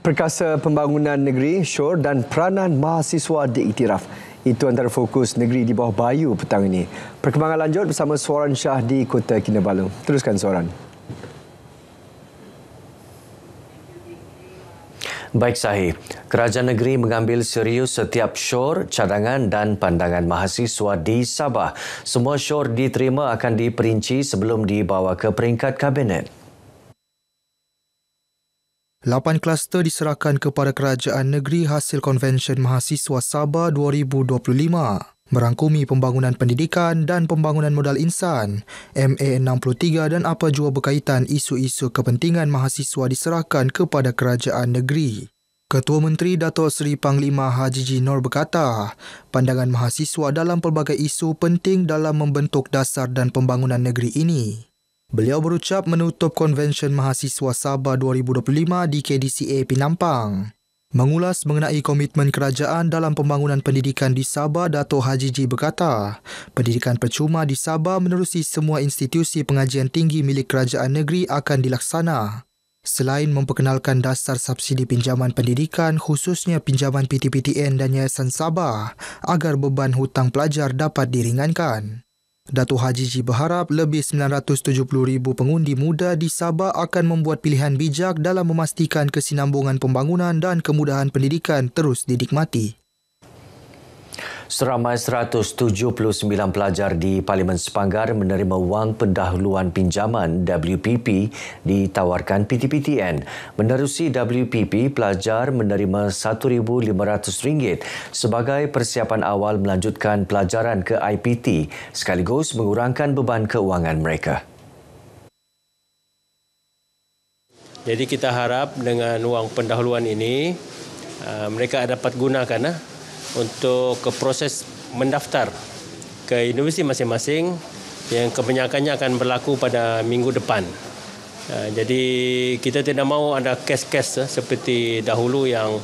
Perkasa Pembangunan Negeri, SUR dan peranan mahasiswa diiktiraf. Itu antara fokus negeri di bawah Bayu petang ini. Perkembangan lanjut bersama Suaran Shah di Kota Kinabalu. Teruskan Suaran. Baik Sahih, Kerajaan Negeri mengambil serius setiap SUR, cadangan dan pandangan mahasiswa di Sabah. Semua SUR diterima akan diperinci sebelum dibawa ke peringkat Kabinet. 8 kluster diserahkan kepada Kerajaan Negeri hasil Konvensyen Mahasiswa Sabah 2025. Merangkumi pembangunan pendidikan dan pembangunan modal insan, MA63 dan apa jua berkaitan isu-isu kepentingan mahasiswa diserahkan kepada Kerajaan Negeri. Ketua Menteri Datuk Seri Panglima Haji G. Nor berkata, pandangan mahasiswa dalam pelbagai isu penting dalam membentuk dasar dan pembangunan negeri ini. Beliau berucap menutup Konvensyen Mahasiswa Sabah 2025 di KDCA Pinampang. Mengulas mengenai komitmen kerajaan dalam pembangunan pendidikan di Sabah, Dato' Haji G berkata, pendidikan percuma di Sabah menerusi semua institusi pengajian tinggi milik kerajaan negeri akan dilaksana. Selain memperkenalkan dasar subsidi pinjaman pendidikan khususnya pinjaman PTPTN dan Yayasan Sabah agar beban hutang pelajar dapat diringankan. Datuk Haji G berharap lebih 970,000 pengundi muda di Sabah akan membuat pilihan bijak dalam memastikan kesinambungan pembangunan dan kemudahan pendidikan terus dinikmati. Seramai 179 pelajar di Parlimen Sepanggar menerima wang pendahuluan pinjaman WPP ditawarkan PTPTN. Menerusi WPP, pelajar menerima RM1,500 sebagai persiapan awal melanjutkan pelajaran ke IPT sekaligus mengurangkan beban keuangan mereka. Jadi kita harap dengan wang pendahuluan ini mereka dapat gunakan untuk proses mendaftar ke universiti masing-masing yang kebanyakannya akan berlaku pada minggu depan. Jadi kita tidak mahu ada kes-kes seperti dahulu yang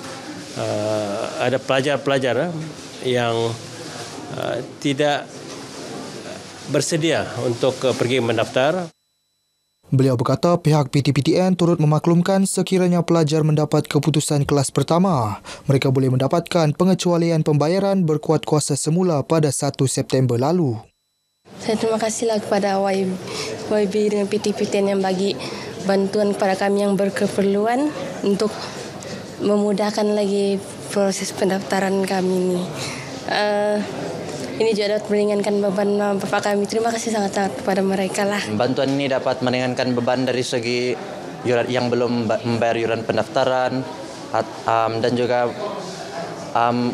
ada pelajar-pelajar yang tidak bersedia untuk pergi mendaftar. Beliau berkata pihak PTPTN turut memaklumkan sekiranya pelajar mendapat keputusan kelas pertama, mereka boleh mendapatkan pengecualian pembayaran berkuat kuasa semula pada 1 September lalu. Saya terima kasihlah kepada YB dengan PTPTN yang bagi bantuan kepada kami yang berkeperluan untuk memudahkan lagi proses pendaftaran kami ini. Ini juga dapat meringankan beban bapak kami. Terima kasih sangat-sangat kepada mereka lah. Bantuan ini dapat meringankan beban dari segi yang belum membayar iuran pendaftaran dan juga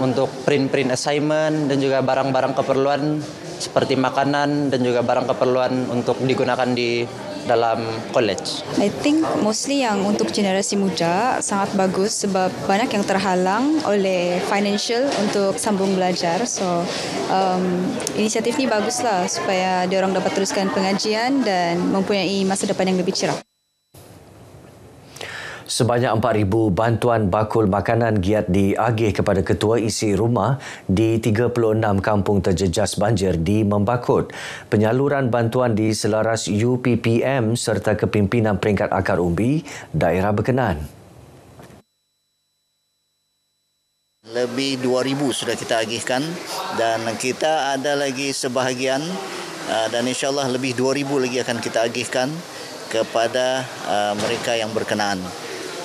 untuk print assignment dan juga barang-barang keperluan seperti makanan dan juga barang keperluan untuk digunakan di dalam college. I think mostly yang untuk generasi muda sangat bagus sebab banyak yang terhalang oleh financial untuk sambung belajar. So inisiatif ni baguslah supaya diorang dapat teruskan pengajian dan mempunyai masa depan yang lebih cerah. Sebanyak 4,000 bantuan bakul makanan giat diagih kepada ketua isi rumah di 36 kampung terjejas banjir di Membakut. Penyaluran bantuan diselaras UPPM serta kepimpinan peringkat akar umbi daerah berkenaan. Lebih 2,000 sudah kita agihkan dan kita ada lagi sebahagian dan insyaAllah lebih 2,000 lagi akan kita agihkan kepada mereka yang berkenaan.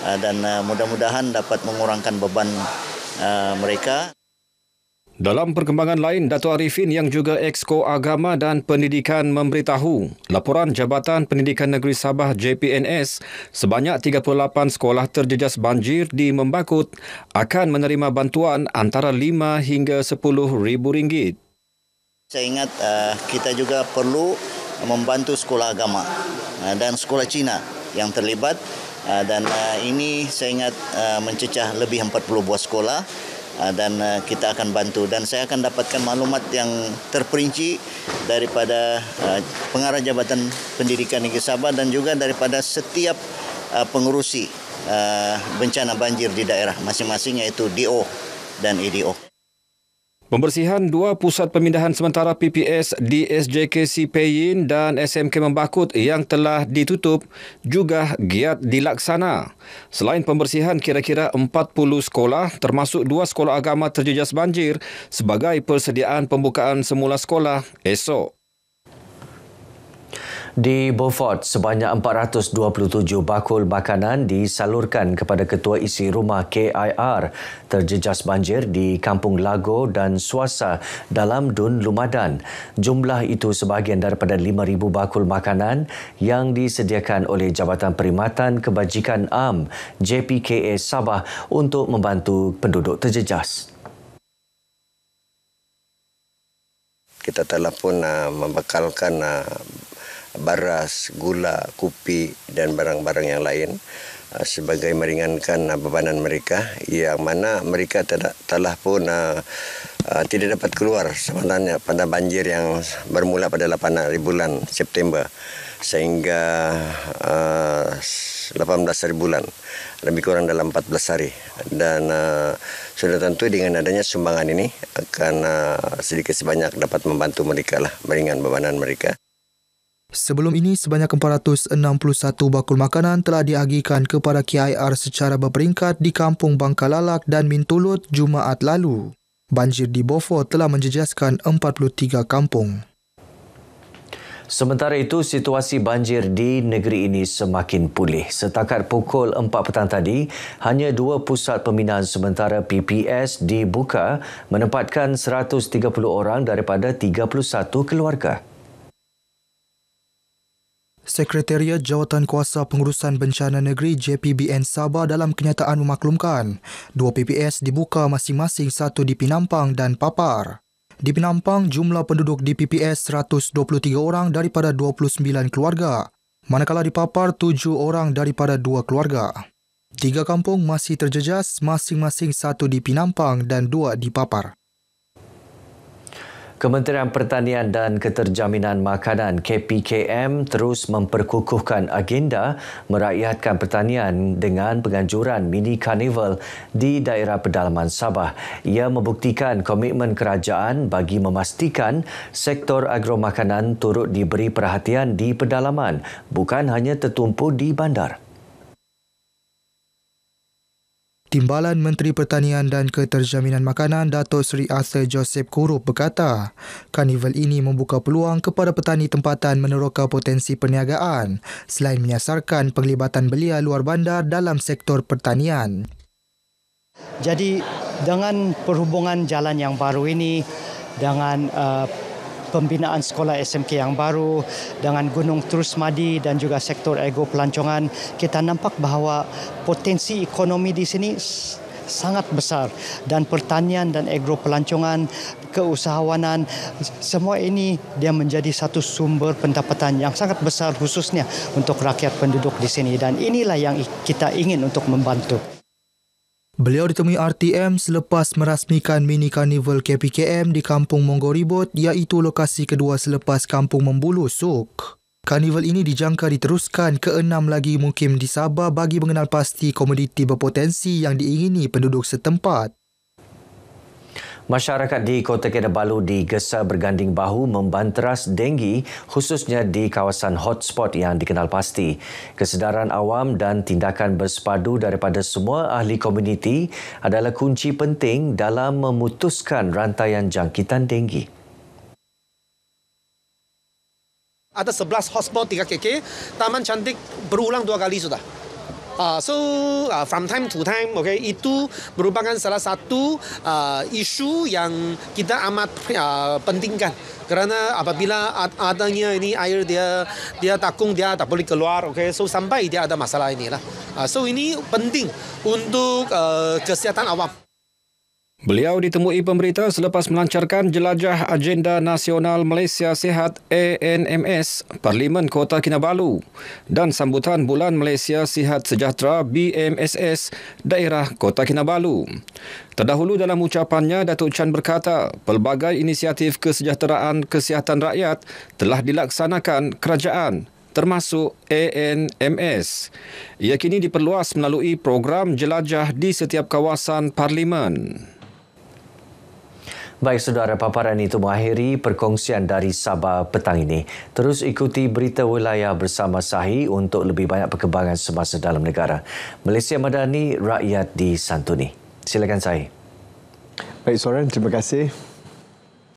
Dan mudah-mudahan dapat mengurangkan beban mereka. Dalam perkembangan lain, Dato' Arifin yang juga Exco Agama dan Pendidikan memberitahu laporan Jabatan Pendidikan Negeri Sabah JPNS sebanyak 38 sekolah terjejas banjir di Membakut akan menerima bantuan antara RM5 hingga RM10,000. Saya ingat kita juga perlu membantu sekolah agama dan sekolah Cina yang terlibat. Dan ini saya ingat mencecah lebih 40 buah sekolah dan kita akan bantu. Dan saya akan dapatkan maklumat yang terperinci daripada pengarah Jabatan Pendidikan Negeri Sabah dan juga daripada setiap pengurusi bencana banjir di daerah masing-masing iaitu DO dan EDO. Pembersihan dua pusat pemindahan sementara PPS di SJKC Peyin dan SMK Membakut yang telah ditutup juga giat dilaksana. Selain pembersihan, kira-kira 40 sekolah termasuk 2 sekolah agama terjejas banjir sebagai persediaan pembukaan semula sekolah esok. Di Beaufort, sebanyak 427 bakul makanan disalurkan kepada ketua isi rumah KIR terjejas banjir di Kampung Lago dan Suasa dalam Dun Lumadan. Jumlah itu sebahagian daripada 5,000 bakul makanan yang disediakan oleh Jabatan Perkhidmatan Kebajikan Am JPKA Sabah untuk membantu penduduk terjejas. Kita telah pun membekalkan baras, gula, kopi dan barang-barang yang lain sebagai meringankan bebanan mereka yang mana mereka telah pun tidak dapat keluar sebenarnya pada banjir yang bermula pada 8 hari bulan September sehingga 18 hari bulan, lebih kurang dalam 14 hari. Dan sudah tentu dengan adanya sumbangan ini akan sedikit sebanyak dapat membantu mereka meringan bebanan mereka. Sebelum ini, sebanyak 461 bakul makanan telah diagihkan kepada KIR secara berperingkat di Kampung Bangkalalak dan Mintulut Jumaat lalu. Banjir di Beaufort telah menjejaskan 43 kampung. Sementara itu, situasi banjir di negeri ini semakin pulih. Setakat pukul 4 petang tadi, hanya 2 pusat pembinaan sementara PPS dibuka menempatkan 130 orang daripada 31 keluarga. Sekretariat Jawatankuasa Pengurusan Bencana Negeri JPBN Sabah dalam kenyataan memaklumkan 2 PPS dibuka masing-masing, satu di Penampang dan Papar. Di Penampang, jumlah penduduk di PPS 123 orang daripada 29 keluarga, manakala di Papar 7 orang daripada 2 keluarga. 3 kampung masih terjejas, masing-masing satu di Penampang dan 2 di Papar. Kementerian Pertanian dan Keterjaminan Makanan KPKM terus memperkukuhkan agenda merakyatkan pertanian dengan penganjuran mini karnival di daerah pedalaman Sabah. Ia membuktikan komitmen kerajaan bagi memastikan sektor agromakanan turut diberi perhatian di pedalaman, bukan hanya tertumpu di bandar. Timbalan Menteri Pertanian dan Keterjaminan Makanan Datuk Seri Arthur Joseph Kurup berkata, karnival ini membuka peluang kepada petani tempatan meneroka potensi perniagaan selain menyasarkan penglibatan belia luar bandar dalam sektor pertanian. Jadi dengan perhubungan jalan yang baru ini, dengan pembinaan sekolah SMK yang baru, dengan Gunung Terus Madi dan juga sektor agro pelancongan, kita nampak bahawa potensi ekonomi di sini sangat besar dan pertanian dan agro pelancongan, keusahawanan, semua ini dia menjadi satu sumber pendapatan yang sangat besar khususnya untuk rakyat penduduk di sini, dan inilah yang kita ingin untuk membantu. Beliau ditemui RTM selepas merasmikan mini karnival KPKM di Kampung Monggoribut, iaitu lokasi kedua selepas Kampung Membulu Suk. Karnival ini dijangka diteruskan ke 6 lagi mukim di Sabah bagi mengenal pasti komoditi berpotensi yang diingini penduduk setempat. Masyarakat di Kota Kinabalu digesa berganding bahu membanteras denggi khususnya di kawasan hotspot yang dikenal pasti. Kesedaran awam dan tindakan bersepadu daripada semua ahli komuniti adalah kunci penting dalam memutuskan rantaian jangkitan denggi. Ada 11 hotspot 3 KK, Taman Cantik berulang 2 kali sudah. From time to time, itu merupakan salah satu isu yang kita amat pentingkan. Kerana apabila adanya ini air dia takung, dia tak boleh keluar, sampai dia ada masalah inilah. Ini penting untuk kesihatan awam. Beliau ditemui pemberita selepas melancarkan jelajah Agenda Nasional Malaysia Sihat ANMS Parlimen Kota Kinabalu dan sambutan Bulan Malaysia Sihat Sejahtera BMSS Daerah Kota Kinabalu. Terdahulu dalam ucapannya, Datuk Chan berkata, pelbagai inisiatif kesejahteraan kesihatan rakyat telah dilaksanakan kerajaan termasuk ANMS. Ia kini diperluas melalui program jelajah di setiap kawasan Parlimen. Baik saudara, paparan itu mengakhiri perkongsian dari Sabah petang ini. Terus ikuti berita wilayah bersama Sahi untuk lebih banyak perkembangan semasa dalam negara. Malaysia Madani, rakyat disantuni. Silakan Sahi. Baik Soren, terima kasih.